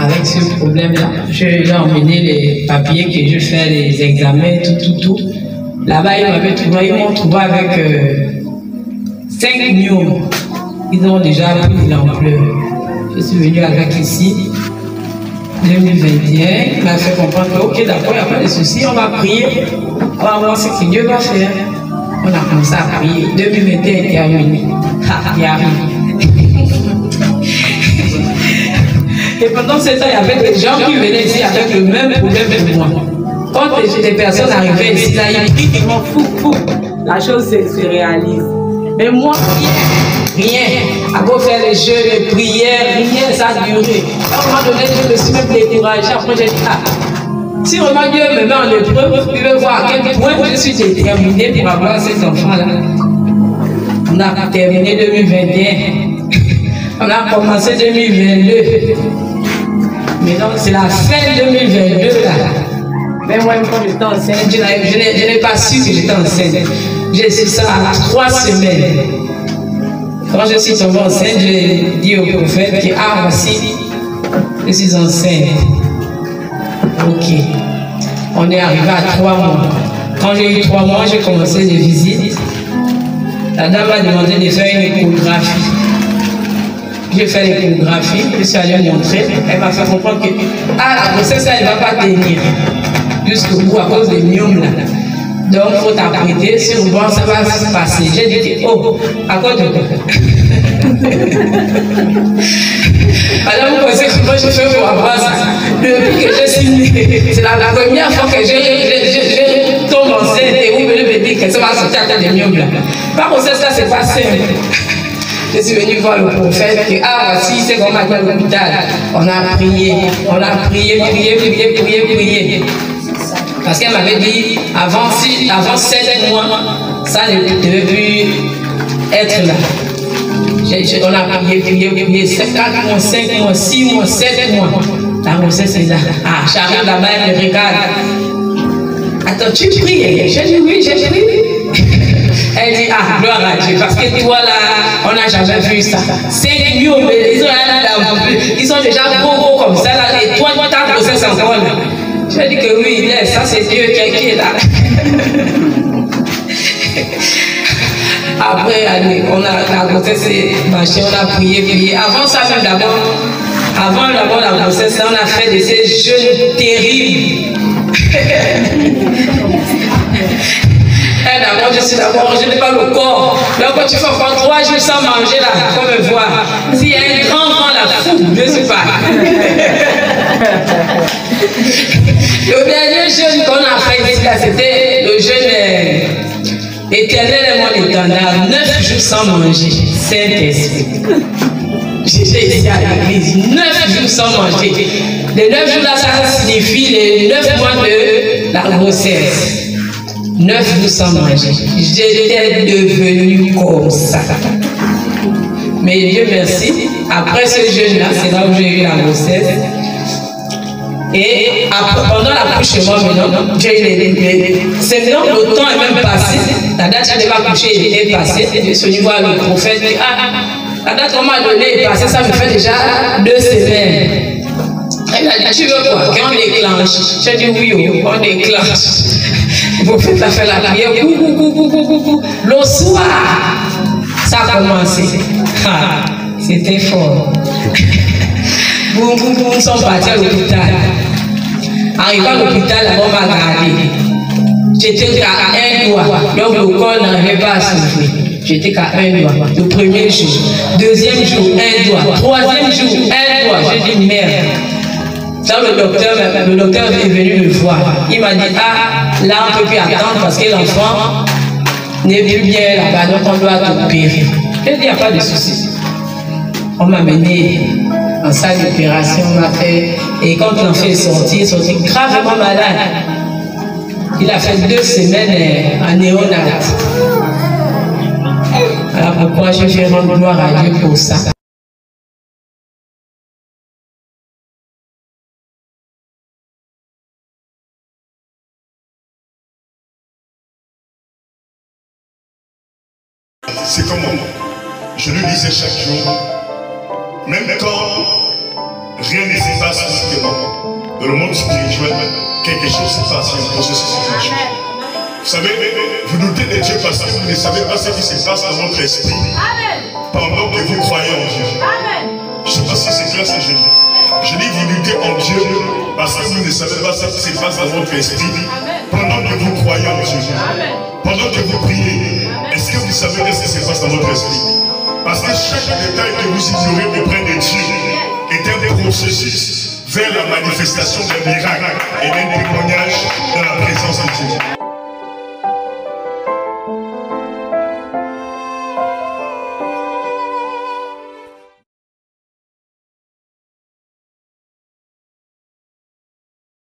avec ce problème-là. J'ai emmené les papiers que je fais, les examens, tout. Là-bas, ils m'ont trouvé avec 5 millions. Ils ont déjà pris de l'ampleur. Je suis venu avec ici, 2021. Il m'a fait comprendre que, ok, d'accord, il n'y a pas de souci, on va prier. On va voir ce que Dieu va faire. On a commencé à prier. 2021 est terminé. Il arrive. Et pendant ce temps, il y avait des gens qui venaient ici avec le même problème que moi. Quand les personnes arrivaient ici, là, ils prient, ils m'en fou. La chose se réalise. Mais moi, rien. À beau faire les jeux, les prières, rien, ça a duré. À un moment donné, je me suis même découragée. Après, j'ai dit, si vraiment Dieu me met en épreuve, il veut voir à quel point je suis déterminée pour avoir cet enfant-là. On a terminé 2021. On a commencé 2022. Mais donc, c'est la fin 2022 là. Mais moi, quand j'étais enceinte, je n'ai pas su que j'étais enceinte. J'ai su ça à 3 semaines. Quand je suis tombée enceinte, j'ai dit au prophète que, ah, voici, je suis enceinte. Ok. On est arrivé à 3 mois. Quand j'ai eu 3 mois, j'ai commencé les visites. La dame m'a demandé de faire une échographie. J'ai fait l'échographie, je suis allée montrer. Elle m'a fait comprendre que la grossesse, elle ne va pas tenir jusqu'au bout à cause des myomes là. Donc, il faut t'apprêter sur le banc, ça va se passer. J'ai dit, oh, à quoi de quoi? Alors, vous pensez que moi, je fais pour avoir ça. Depuis que je suis née, c'est la première fois que je tombe enceinte et vous me dites que ça va sortir à des myomes là. Par contre, ça, c'est pas simple. Je suis venu voir le prophète que, ah, voici, c'est comme à l'hôpital. On a prié, prié. Parce qu'elle m'avait dit, avant 7 mois, ça ne devait plus être là. On a prié, 4 mois, 5 mois, 6 mois, 7 mois. La grossesse est là. Ah, j'arrive là-bas, elle me regarde. Attends, tu pries? J'ai dit oui, j'ai prié. Elle dit, ah, gloire à Dieu, parce que toi là, on n'a jamais vu ça. 5 millions, ils sont déjà gros comme ça, là, et toi, ta grossesse encore là. J'ai dit que oui, ça c'est Dieu qui est là. Après, la grossesse est marchée, on a prié. Avant ça, même avant la grossesse, on a fait de ces jeûnes terribles. D'abord, je n'ai pas le corps. Donc, quand tu fais encore 3 jours sans manger, là, il faut me voir. S'il y a un grand vent là, fou, je ne sais pas. Le dernier jeûne qu'on a fait ici, c'était le jeûne éternellement éternel. 9 jours sans manger. Saint-Esprit. J'étais ici à l'église. 9 jours sans manger. Les 9 jours là, ça signifie les 9 mois de la grossesse. 9 jours sans manger. J'étais devenue comme ça. Mais Dieu merci, après ce jeûne-là, c'est là où j'ai eu la grossesse. Et pendant l'accouchement, j'ai eu c'est maintenant le temps est même passé. La date où je devais accoucher est passée. Je suis venu voir le prophète. La date qu'on m'a donnée est passée, ça me fait déjà 2 semaines. Elle m'a dit, tu veux quoi? Qu'on déclenche. J'ai dit oui, on déclenche. Le prophète a fait la prière. Le soir, ça a commencé. C'était fort. Nous sommes partis à l'hôpital. Arrivé à l'hôpital, on m'a gardé. J'étais à 1 doigt. Donc le corps n'arrivait pas à s'ouvrir. J'étais qu'à 1 doigt. Le premier jour. Deuxième jour, 1 doigt. Troisième jour, 1 doigt. J'ai dit merde. Là, le docteur est venu me voir. Il m'a dit, ah, là, on ne peut plus attendre parce que l'enfant n'est plus bien là-bas, donc on doit l'opérer. J'ai dit, il n'y a pas de souci. On m'a mené en salle d'opération, on m'a fait, et quand l'enfant est sorti, il est sorti gravement malade. Il a fait 2 semaines en néonat. Alors pourquoi je vais rendre gloire à Dieu pour ça? C'est comment je lui disais chaque jour, même quand rien ne se passe physiquement. Dans le monde spirituel, quelque chose se passe, il y a un processus spirituel. Vous savez, vous doutez de Dieu parce que vous ne savez pas ce qui se passe dans votre esprit pendant que vous croyez en Dieu. Je ne sais pas si c'est clair ce que je dis. Je dis vous doutez en Dieu parce que vous ne savez pas ce qui se passe dans votre esprit pendant que vous croyez en Dieu. Pendant que vous priez, est-ce que vous savez ce qui se passe dans votre esprit? Parce que chaque détail que vous ignorez auprès de Dieu est un processus vers la manifestation d'un miracle et d'un témoignage de la présence de Dieu.